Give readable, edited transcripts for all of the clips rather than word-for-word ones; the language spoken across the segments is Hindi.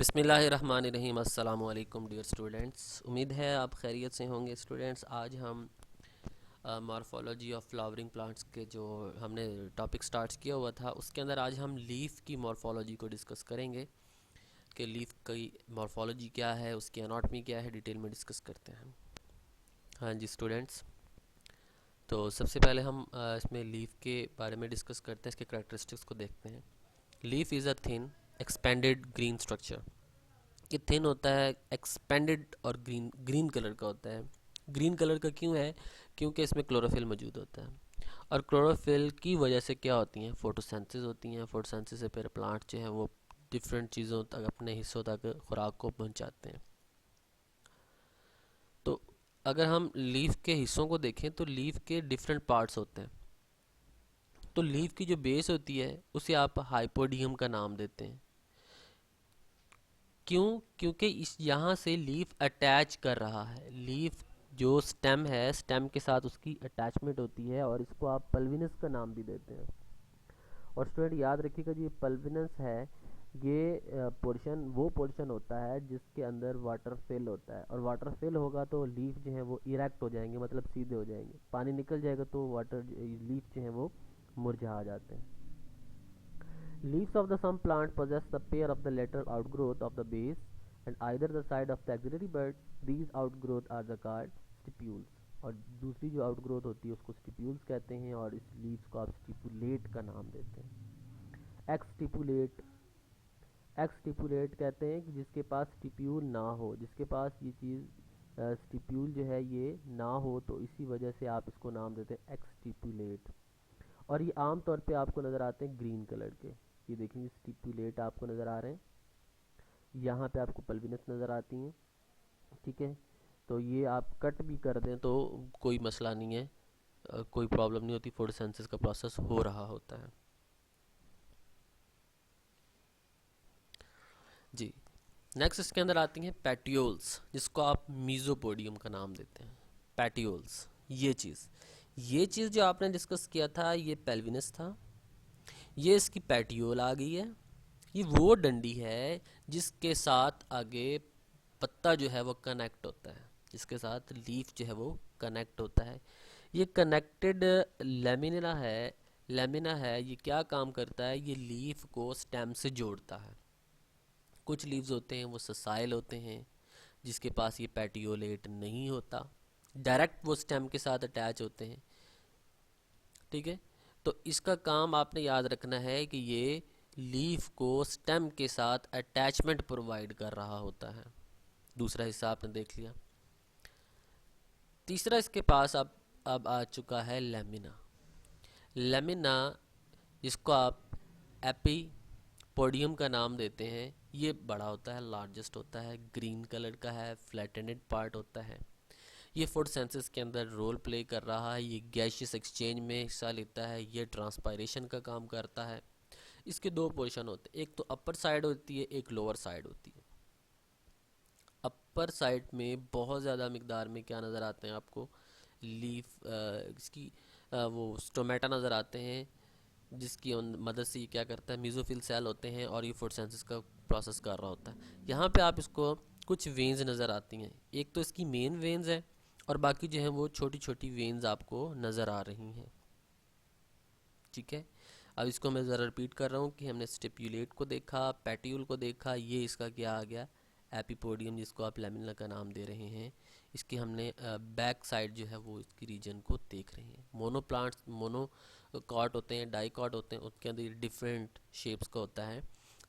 बिस्मिल्लाहिर्रहमानिर्रहीम। अस्सलामु अलैकुम डियर स्टूडेंट्स, उम्मीद है आप खैरियत से होंगे। स्टूडेंट्स, आज हम मॉर्फोलॉजी ऑफ फ्लावरिंग प्लांट्स के जो हमने टॉपिक स्टार्ट किया हुआ था उसके अंदर आज हम लीफ की मॉर्फोलॉजी को डिस्कस करेंगे कि लीफ की मॉर्फोलॉजी क्या है, उसकी एनाटॉमी क्या है, डिटेल में डिस्कस करते हैं। हाँ जी स्टूडेंट्स, तो सबसे पहले हम इसमें लीफ के बारे में डिस्कस करते हैं, इसके करैक्टरिस्टिक्स को देखते हैं। Leaf is a thin expanded green structure. ये थिन होता है, एक्सपेंडेड और ग्रीन ग्रीन कलर का होता है। ग्रीन कलर का क्यों है? क्योंकि इसमें क्लोरोफिल मौजूद होता है और क्लोरोफिल की वजह से क्या होती हैं, फोटोसिंथेसिस होती हैं। फोटोसिंथेसिस से फिर प्लांट जो है वो डिफरेंट चीज़ों तक, अपने हिस्सों तक खुराक को पहुंचाते हैं। तो अगर हम लीफ के हिस्सों को देखें तो लीफ के डिफरेंट पार्ट्स होते हैं। तो लीफ की जो बेस होती है उसे आप हाइपोडियम का नाम देते हैं। क्यों? क्योंकि इस यहाँ से लीफ अटैच कर रहा है। लीफ जो स्टेम है, स्टेम के साथ उसकी अटैचमेंट होती है और इसको आप पल्विनस का नाम भी देते हैं। और स्टूडेंट याद रखिएगा, जो ये पल्विनस है ये पोर्शन वो पोर्शन होता है जिसके अंदर वाटर फिल होता है। और वाटर फिल होगा तो लीफ जो है वो इरेक्ट हो जाएंगे, मतलब सीधे हो जाएंगे। पानी निकल जाएगा तो वाटर लीफ जो है वो मुरझा जाते हैं। Leaves of the some plant possess the pair of the lateral outgrowth of the base and either the side of the axillary bud. These outgrowth are the called stipules. और दूसरी जो आउटग्रोथ होती है उसको स्टिप्यूल्स कहते हैं और इस लीव्स को आप स्टिपुलेट का नाम देते हैं। एक्सटिपुलेट, एक्सटिपुलेट कहते हैं कि जिसके पास स्टिप्यूल ना हो, जिसके पास ये चीज़ स्टिप्यूल जो है ये ना हो, तो इसी वजह से आप इसको नाम देते हैं एक्सटिपुलेट। और ये आम तौर पे आपको नज़र आते हैं ग्रीन कलर के। ये देखेंगे स्टिपुलेट आपको नज़र आ रहे हैं, यहाँ पे आपको पल्विनस नज़र आती हैं। ठीक है, तो ये आप कट भी कर दें तो कोई मसला नहीं है, कोई प्रॉब्लम नहीं होती, फोटोसिंथेसिस का प्रोसेस हो रहा होता है। जी, नेक्स्ट इसके अंदर आती हैं पैटियोल्स, जिसको आप मीजोपोडियम का नाम देते हैं। पैटियोल्स, ये चीज़ जो आपने डिस्कस किया था ये पेल्विनस था, ये इसकी पैटियोल आ गई है। ये वो डंडी है जिसके साथ आगे पत्ता जो है वो कनेक्ट होता है, जिसके साथ लीफ जो है वो कनेक्ट होता है। ये कनेक्टेड लेमिना है, लेमिना है। ये क्या काम करता है? ये लीफ को स्टेम से जोड़ता है। कुछ लीव्स होते हैं वो ससाइल होते हैं जिसके पास ये पैटियोलेट नहीं होता, डायरेक्ट वो स्टेम के साथ अटैच होते हैं। ठीक है, तो इसका काम आपने याद रखना है कि ये लीफ को स्टेम के साथ अटैचमेंट प्रोवाइड कर रहा होता है। दूसरा हिस्सा आपने देख लिया। तीसरा इसके पास अब आ चुका है लेमिना। लेमिना, जिसको आप एपीपोडियम का नाम देते हैं, ये बड़ा होता है, लार्जेस्ट होता है, ग्रीन कलर का है, फ्लैटेनेड पार्ट होता है। ये फोटोसिंथेसिस के अंदर रोल प्ले कर रहा है, ये गैसियस एक्सचेंज में हिस्सा लेता है, ये ट्रांसपायरेशन का काम करता है। इसके दो पोर्शन होते हैं, एक तो अपर साइड होती है, एक लोअर साइड होती है। अपर साइड में बहुत ज़्यादा मिकदार में क्या नज़र आते हैं आपको? लीफ इसकी वो स्टोमेटा नज़र आते हैं, जिसकी मदद से ये क्या करता है, मेसोफिल सेल होते हैं और ये फोटोसिंथेसिस का प्रोसेस कर रहा होता है। यहाँ पे आप इसको कुछ वेन्स नज़र आती हैं, एक तो इसकी मेन वेन्स है और बाकी जो है वो छोटी छोटी वेन्स आपको नज़र आ रही हैं। ठीक है, अब इसको मैं ज़रा रिपीट कर रहा हूँ कि हमने स्टिप्यूलेट को देखा, पैटियूल को देखा, ये इसका क्या आ गया, एपीपोडियम, जिसको आप लेमिना का नाम दे रहे हैं। इसकी हमने बैक साइड जो है वो इसकी रीजन को देख रहे हैं। मोनो प्लांट्स मोनो कॉट होते हैं, डाई कॉट होते हैं, उसके अंदर डिफरेंट शेप्स का होता है।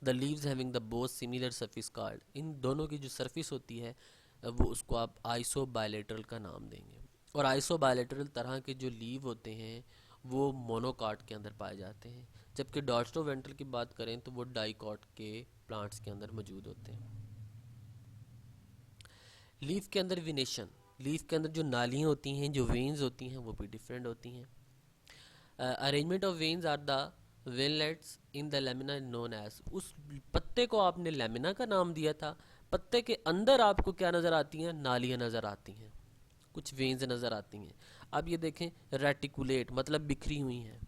The leaves having the both similar surface card, इन दोनों की जो सरफेस होती है वो उसको आप आइसो बायलेटरल का नाम देंगे। और आइसो बायलेटरल तरह के जो लीव होते हैं वो मोनोकाट के अंदर पाए जाते हैं, जबकि डॉर्स्टोवेंट्रल की बात करें तो वो डाइकॉट के प्लांट्स के अंदर मौजूद होते हैं। लीफ के अंदर विनेशन, लीफ के अंदर जो नालियाँ होती हैं, जो वेन्स होती हैं, वो भी डिफरेंट होती हैं। Arrangement of veins are the veinlets in the lamina known as, उस पत्ते को आपने लेमिना का नाम दिया था, पत्ते के अंदर आपको क्या नज़र आती हैं? नालियाँ नज़र आती हैं, कुछ वेन्स नज़र आती हैं। अब ये देखें, रेटिकुलेट मतलब बिखरी हुई हैं,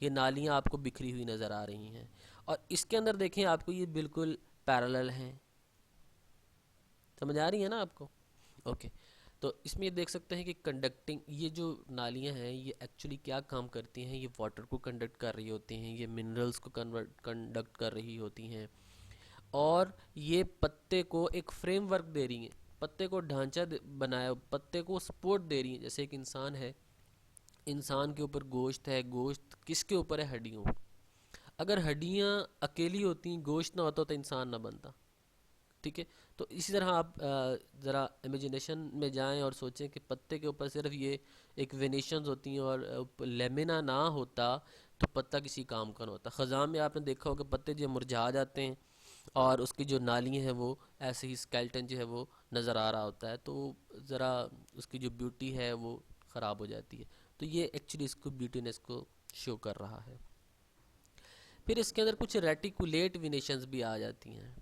ये नालियाँ आपको बिखरी हुई नज़र आ रही हैं। और इसके अंदर देखें आपको ये बिल्कुल पैरेलल हैं, समझ आ रही है ना आपको? ओके। तो इसमें ये देख सकते हैं कि कंडक्टिंग, ये जो नालियाँ हैं ये एक्चुअली क्या काम करती हैं, ये वाटर को कंडक्ट कर रही होती हैं, ये मिनरल्स को कंडक्ट कर रही होती हैं, और ये पत्ते को एक फ्रेमवर्क दे रही हैं, पत्ते को ढांचा बनाया, पत्ते को सपोर्ट दे रही हैं। जैसे एक इंसान है, इंसान के ऊपर गोश्त है, गोश्त किसके ऊपर है? हड्डियों। अगर हड्डियाँ अकेली होती, गोश्त ना होता तो इंसान ना बनता। ठीक है। तो इसी तरह आप ज़रा इमेजिनेशन में जाएं और सोचें कि पत्ते के ऊपर सिर्फ ये एक वेनेशंस होती हैं और लेमिना ना होता तो पत्ता किसी काम का ना होता। ख़ज़ां में आपने देखा होगा पत्ते जो मुरझा जाते हैं और उसकी जो नालियाँ हैं वो ऐसे ही स्केल्टन जो है वो नज़र आ रहा होता है, तो ज़रा उसकी जो ब्यूटी है वो ख़राब हो जाती है। तो ये एक्चुअली इसको ब्यूटीनेस को शो कर रहा है। फिर इसके अंदर कुछ रेटिकुलेट वेनेशंस भी आ जाती हैं।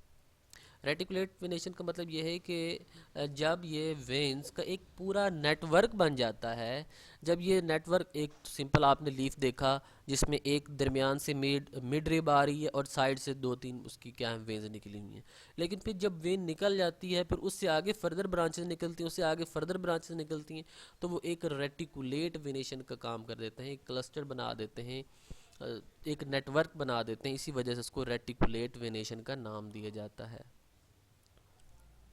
रेटिकुलेट वेनेशन का मतलब ये है कि जब ये वेन्स का एक पूरा नेटवर्क बन जाता है, जब ये नेटवर्क, एक सिंपल आपने लीफ देखा जिसमें एक दरमियान से मिड रिब आ रही है और साइड से दो तीन उसकी क्या है वेन्स निकली हुई हैं, लेकिन फिर जब वेन निकल जाती है फिर उससे आगे फर्दर ब्रांचेस निकलती हैं, उससे आगे फर्दर ब्रांचेस निकलती हैं, तो वो एक रेटिकुलेट वेनेशन का काम कर देते हैं, एक क्लस्टर बना देते हैं, एक नेटवर्क बना देते हैं। इसी वजह से उसको रेटिकुलेट वेनेशन का नाम दिया जाता है।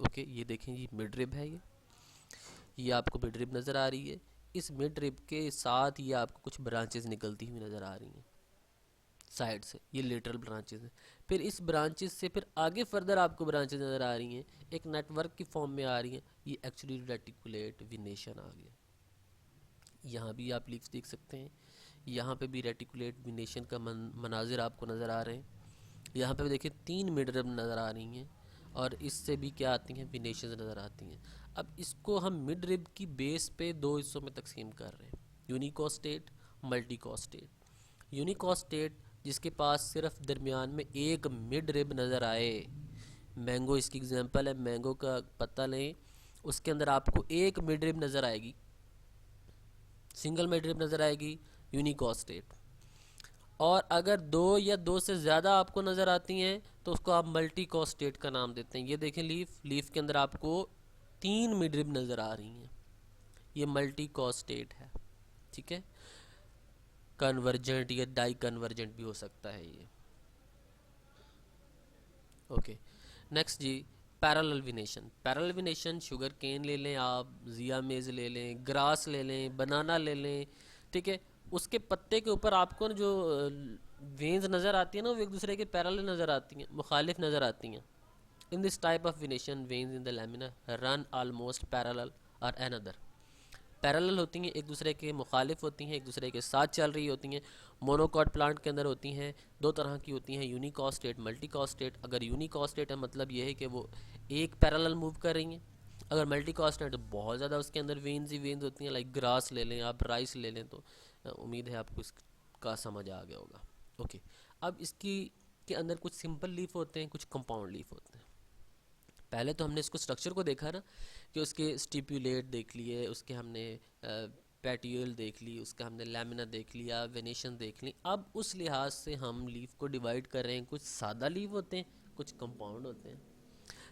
ओके, ये देखें ये मिड रिब है, ये आपको मिड रिब नज़र आ रही है। इस मिड रिब के साथ ये आपको कुछ ब्रांचेस निकलती हुई नज़र आ रही हैं साइड से, ये लेटरल ब्रांचेस हैं। फिर इस ब्रांचेस से फिर आगे फर्दर आपको ब्रांचेस नज़र आ रही हैं, एक नेटवर्क की फॉर्म में आ रही हैं। ये एक्चुअली रेटिकुलेट विनेशन आ गया। यहाँ भी आप लीव्स देख सकते हैं, यहाँ पे भी रेटिकुलेट विनेशन का मनाजिर आपको नज़र आ रहे हैं। यहाँ पे देखिए 3 मिड रिब नज़र आ रही हैं और इससे भी क्या आती हैं, विनेशंस नज़र आती हैं। अब इसको हम मिड रिब की बेस पे दो हिस्सों में तकसीम कर रहे हैं, यूनिकोस्टेट, मल्टीकोस्टेट। यूनिकोस्टेट जिसके पास सिर्फ दरमियान में एक मिड रिब नज़र आए, मैंगो इसकी एग्जांपल है, मैंगो का पत्ता लें, उसके अंदर आपको एक मिड रिब नज़र आएगी, सिंगल मिड रिब नज़र आएगी, यूनिकोस्टेट। और अगर दो या दो से ज़्यादा आपको नज़र आती हैं तो उसको आप मल्टी कॉस्टेट का नाम देते हैं। ये देखें लीफ के अंदर आपको 3 मिडरिब नज़र आ रही हैं, ये मल्टी कॉस्टेट है। ठीक है, कन्वर्जेंट या डाई कन्वर्जेंट भी हो सकता है ये। Okay, next G, parallel venation. Parallel venation sugarcane ले लें आप, जिया मेज़ ले लें, ग्रास ले लें, बनाना ले लें। ठीक है, उसके पत्ते के ऊपर आपको जो वेन्स नज़र आती हैं ना, वो एक दूसरे के पैरेलल नज़र आती हैं, मुखालिफ नज़र आती हैं। In this type of विनेशन veins in the lamina run almost parallel और अनदर। पैरेलल होती हैं, एक दूसरे के मुखालिफ होती हैं, एक दूसरे के साथ चल रही होती हैं। मोनोकॉट प्लांट के अंदर होती हैं, दो तरह की होती हैं, यूनिकॉस्टेट, मल्टीकॉस्टेट। अगर यूनिकॉस्टेट है मतलब ये है कि वो एक पैरेलल मूव कर रही हैं। अगर मल्टीकॉस्टेट तो बहुत ज़्यादा उसके अंदर वेन्स ही वेन्स होती हैं। लाइक ग्रास ले लें आप, राइस ले लें, तो उम्मीद है आपको इसका समझ आ गया होगा। ओके, अब इसकी के अंदर कुछ सिंपल लीफ होते हैं, कुछ कंपाउंड लीफ होते हैं। पहले तो हमने इसको स्ट्रक्चर को देखा ना कि उसके स्टिपुलेट देख लिए, उसके हमने पैटियोल देख ली, उसका हमने लैमिना देख लिया, वेनेशन देख ली। अब उस लिहाज से हम लीफ को डिवाइड कर रहे हैं, कुछ सादा लीफ होते हैं, कुछ कंपाउंड होते हैं।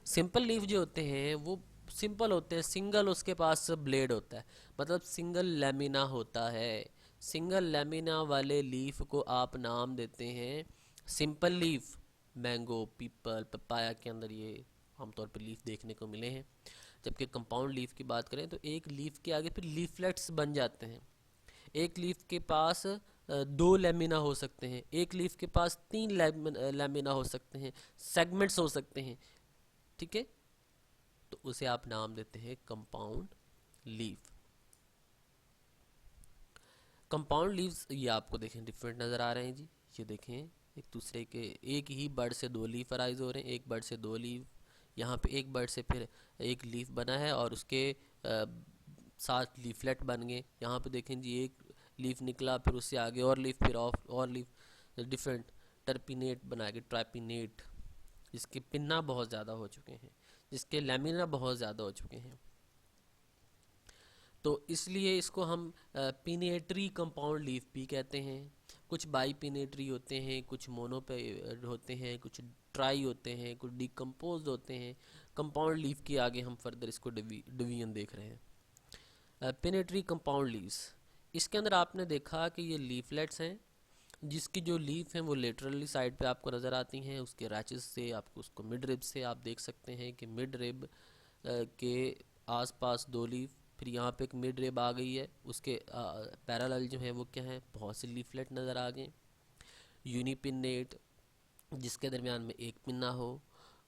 सिंपल लीफ जो होते हैं वो सिंपल होते हैं, सिंगल उसके पास ब्लेड होता है, मतलब सिंगल लैमिना होता है। सिंगल लैमिना वाले लीफ को आप नाम देते हैं simple leaf. Mango, people, papaya के अंदर ये आमतौर पर लीफ देखने को मिले हैं। जबकि कंपाउंड लीफ की बात करें तो एक लीफ के आगे फिर लीफलेट्स बन जाते हैं। एक लीफ के पास दो लेमिना हो सकते हैं, एक लीफ के पास 3 लेमिना हो सकते हैं, सेगमेंट्स हो सकते हैं। ठीक है, तो उसे आप नाम देते हैं कंपाउंड लीफ। कंपाउंड लीव्स ये आपको देखें डिफरेंट नज़र आ रहे हैं जी। ये देखें एक दूसरे के, एक ही बर्ड से 2 लीफ अराइज हो रहे हैं, एक बर्ड से 2 लीफ, यहाँ पे एक बर्ड से फिर एक लीफ बना है और उसके 7 लीफलेट बन गए। यहाँ पे देखें जी एक लीफ निकला, फिर उससे आगे और लीफ, फिर और लीफ, डिफरेंट टर्पिनेट बनाएंगे, ट्राइपिनेट, जिसके पिन्ना बहुत ज़्यादा हो चुके हैं, जिसके लैमिना बहुत ज़्यादा हो चुके हैं। तो इसलिए इसको हम पिनेटरी कंपाउंड लीफ भी कहते हैं। कुछ बाई पिनेटरी होते हैं, कुछ मोनो पे होते हैं, कुछ ट्राई होते हैं, कुछ डिकम्पोज होते हैं। कंपाउंड लीफ के आगे हम फर्दर इसको डिवीजन देख रहे हैं। पेनेट्री कंपाउंड लीव्स, इसके अंदर आपने देखा कि ये लीफलेट्स हैं जिसकी जो लीफ हैं वो लेटरली साइड पे आपको नज़र आती हैं। उसके रैचेस से आपको उसको मिड रिब से आप देख सकते हैं कि मिड रिब के आसपास दो लीफ, फिर यहाँ पे एक मिड रिब आ गई है, उसके पैरेलल जो है वो क्या है, बहुत से लीफलेट नज़र आ गए। यूनिपिन्नेट जिसके दरमियान में एक पिन्ना हो,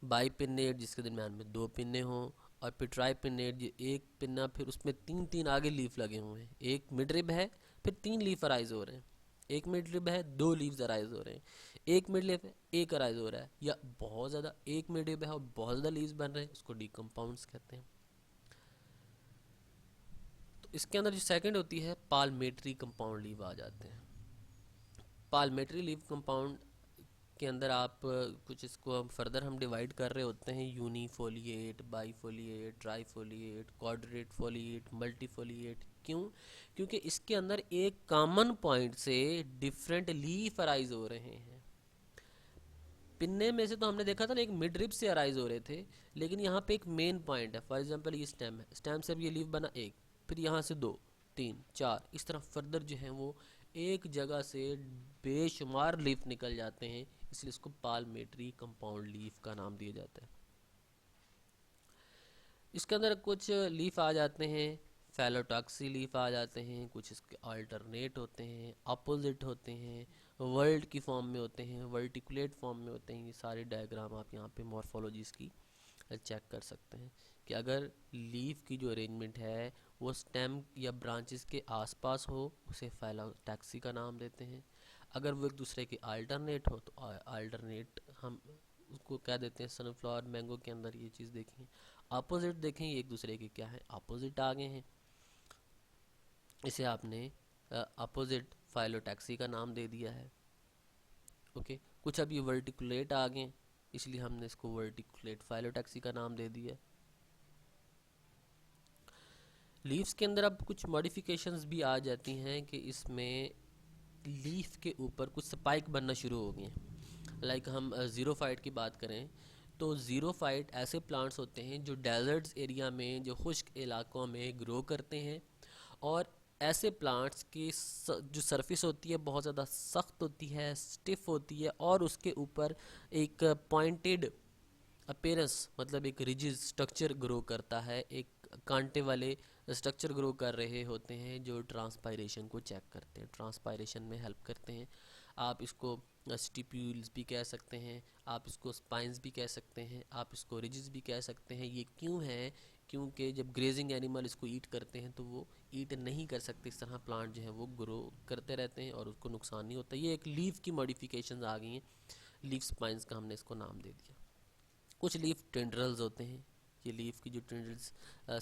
बाईपिन्नेट जिसके दरमियान में दो पिन्ने हों, और फिर ट्राईपिन्नेट जो एक पिन्ना फिर उसमें तीन तीन आगे लीफ लगे हुए हैं। एक मिड रिब है, फिर तीन लीफ अराइज हो रहे हैं। एक मिड रिब है, दो लीव्स अराइज हो रहे हैं। एक मिड रिब है, एक अराइज हो रहा है। या बहुत ज़्यादा एक मिड रिब है और बहुत ज़्यादा लीव्स बन रहे हैं, उसको डीकम्पाउंड्स कहते हैं। तो इसके अंदर जो सेकंड होती है पाल्मेट्री कंपाउंड लीव आ जाते हैं। पाल्मेट्री लीव कंपाउंड के अंदर आप कुछ इसको हम फर्दर हम डिवाइड कर रहे होते हैं, यूनिफोलिएट, बाईफोलिएट, ट्राईफोलिएट, क्वाड्रेट फोलिएट, मल्टीफोलिएट। क्यों? क्योंकि इसके अंदर एक कॉमन पॉइंट से डिफरेंट लीफ अराइज हो रहे हैं। पिन्ने में से तो हमने देखा था ना एक मिड रिब से अराइज हो रहे थे, लेकिन यहाँ पे एक मेन पॉइंट है। फॉर एग्जांपल ये स्टेम है, स्टेम से अब ये लीफ बना एक, फिर यहाँ से दो, तीन, चार, इस तरह फर्दर जो है वो एक जगह से बेशुमार लीफ निकल जाते हैं, इसलिए इसको पाल्मेट्री कंपाउंड लीफ का नाम दिया जाता है। इसके अंदर कुछ लीफ आ जाते हैं, फैलोटॉक्सी लीफ आ जाते हैं, कुछ इसके अल्टरनेट होते हैं, अपोजिट होते हैं, वर्ल्ड की फॉर्म में होते हैं, वर्टिकुलेट फॉर्म में होते हैं। ये सारे डायग्राम आप यहाँ पे मॉर्फोलॉजीज की चेक कर सकते हैं कि अगर लीफ की जो अरेंजमेंट है वो स्टेम या ब्रांचेस के आसपास हो, उसे फैलोटैक्सी का नाम देते हैं। अगर वो एक दूसरे के अल्टरनेट हो तो अल्टरनेट हम उसको क्या देते हैं। सनफ्लावर, मैंगो के अंदर ये चीज़ देखें। अपोजिट देखें, ये एक दूसरे के क्या है, अपोजिट आ गए हैं, इसे आपने अपोजिट फाइलोटैक्सी का नाम दे दिया है। ओके, कुछ अब ये वर्टिकुलेट आ गए, इसलिए हमने इसको वर्टिकुलेट फाइलोटैक्सी का नाम दे दिया। लीव्स के अंदर अब कुछ मॉडिफिकेशंस भी आ जाती हैं कि इसमें लीफ के ऊपर कुछ स्पाइक बनना शुरू हो गए हैं। लाइक हम ज़ीरोफाइट की बात करें तो ज़ीरोफाइट ऐसे प्लांट्स होते हैं जो डेजर्ट्स एरिया में, जो खुश्क इलाकों में ग्रो करते हैं, और ऐसे प्लांट्स की जो सरफेस होती है बहुत ज़्यादा सख्त होती है, स्टिफ होती है, और उसके ऊपर एक पॉइंटेड अपीयरेंस मतलब एक रिजिड स्ट्रक्चर ग्रो करता है, एक कांटे वाले स्ट्रक्चर ग्रो कर रहे होते हैं जो ट्रांसपायरेशन को चेक करते हैं, ट्रांसपायरेशन में हेल्प करते हैं। आप इसको स्टिप्यूल्स भी कह सकते हैं, आप इसको स्पाइंस भी कह सकते हैं, आप इसको रिजिस भी कह सकते हैं। ये क्यों है? क्योंकि जब ग्रेजिंग एनिमल इसको ईट करते हैं तो वो ईट नहीं कर सकते, इस तरह प्लांट जो है वो ग्रो करते रहते हैं और उसको नुकसान नहीं होता। ये एक लीफ की मॉडिफिकेशंस आ गई हैं, लीफ स्पाइंस का हमने इसको नाम दे दिया। कुछ लीफ टेंड्रल्स होते हैं, ये लीफ की जो टेंड्रल्स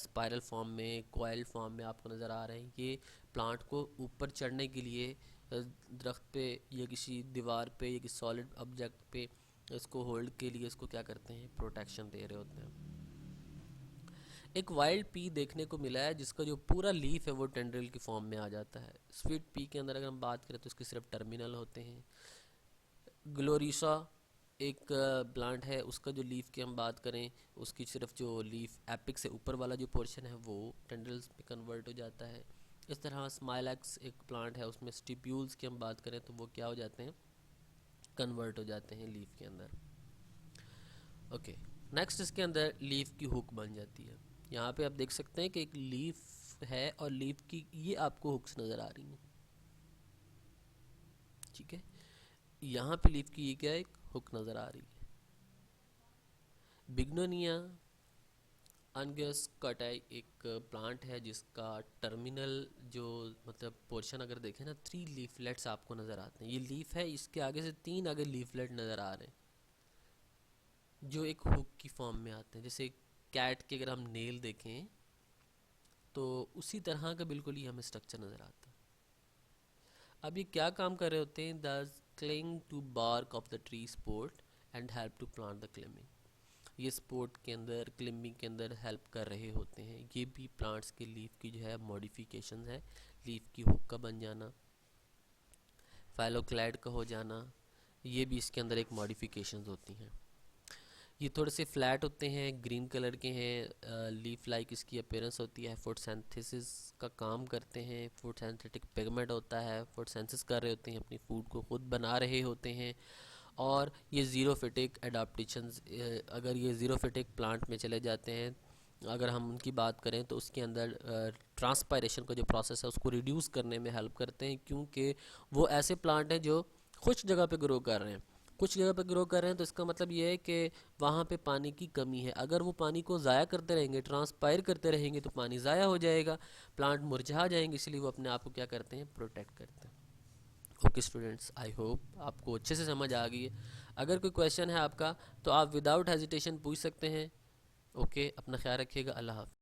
स्पाइरल फॉर्म में, कॉइल फॉर्म में आपको नज़र आ रहे हैं। ये प्लांट को ऊपर चढ़ने के लिए दरख्त पे या किसी दीवार पे या किसी सॉलिड ऑब्जेक्ट पे इसको होल्ड के लिए इसको क्या करते हैं, प्रोटेक्शन दे रहे होते हैं। एक वाइल्ड पी देखने को मिला है जिसका जो पूरा लीफ है वो टेंड्रिल की फॉर्म में आ जाता है। स्वीट पी के अंदर अगर हम बात करें तो इसके सिर्फ टर्मिनल होते हैं। ग्लोरिसा एक प्लांट है, उसका जो लीफ की हम बात करें, उसकी सिर्फ जो लीफ एपिक से ऊपर वाला जो पोर्शन है वो टेंड्रिल्स में कन्वर्ट हो जाता है। इस तरह स्माइलैक्स एक प्लांट है, उसमें स्टिप्यूल्स की हम बात करें तो वो क्या हो जाते हैं, कन्वर्ट हो जाते हैं लीफ के अंदर। ओके, नेक्स्ट इसके अंदर लीफ की हुक बन जाती है। यहाँ पे आप देख सकते हैं कि एक लीफ है और लीफ की ये आपको हुक्स नज़र आ रही हैं, ठीक है। यहाँ पे लीफ की ये क्या है, एक हुक नज़र आ रही है। बिग्नोनिया अनगस कटाई एक प्लांट है जिसका टर्मिनल जो मतलब पोर्शन अगर देखें ना, 3 लीफलेट्स आपको नज़र आते हैं। ये लीफ है, इसके आगे से 3 आगे लीफलेट नज़र आ रहे हैं जो एक हुक की फॉर्म में आते हैं। जैसे कैट के अगर हम नेल देखें तो उसी तरह का बिल्कुल ही हमें स्ट्रक्चर नज़र आता है। अब ये क्या काम कर रहे होते हैं, the cling to bark of the tree support and help to plant the climbing. ये सपोर्ट के अंदर, क्लिमिंग के अंदर हेल्प कर रहे होते हैं। ये भी प्लांट्स के लीफ की जो है मॉडिफिकेशन है, लीफ की हुक का बन जाना, फाइलोक्लैड का हो जाना, ये भी इसके अंदर एक मॉडिफिकेशंस होती हैं। ये थोड़े से फ्लैट होते हैं, ग्रीन कलर के हैं, लीफ लाइक इसकी अपीयरेंस होती है, फोटोसिंथेसिस का काम करते हैं, फोटोसिंथेटिक पिगमेंट होता है, फोटोसिंथेसिस कर रहे होते हैं, अपनी फूड को खुद बना रहे होते हैं। और ये ज़ीरोफिटिक एडाप्टेशंस, अगर ये ज़ीरोफिटिक प्लांट में चले जाते हैं, अगर हम उनकी बात करें तो उसके अंदर ट्रांसपायरेशन का जो प्रोसेस है उसको रिड्यूस करने में हेल्प करते हैं, क्योंकि वो ऐसे प्लांट हैं जो कुछ जगह पे ग्रो कर रहे हैं। कुछ जगह पे ग्रो कर रहे हैं तो इसका मतलब ये है कि वहाँ पे पानी की कमी है। अगर वो पानी को ज़ाया करते रहेंगे, ट्रांसपायर करते रहेंगे, तो पानी ज़ाया हो जाएगा, प्लांट मुरझा जाएंगे, इसलिए वो अपने आप को क्या करते हैं, प्रोटेक्ट करते हैं। ओके स्टूडेंट्स, आई होप आपको अच्छे से समझ आ गई है। अगर कोई क्वेश्चन है आपका तो आप विदाउट हेजिटेशन पूछ सकते हैं। ओके, अपना ख्याल रखिएगा। अल्लाह हाफ़िज़।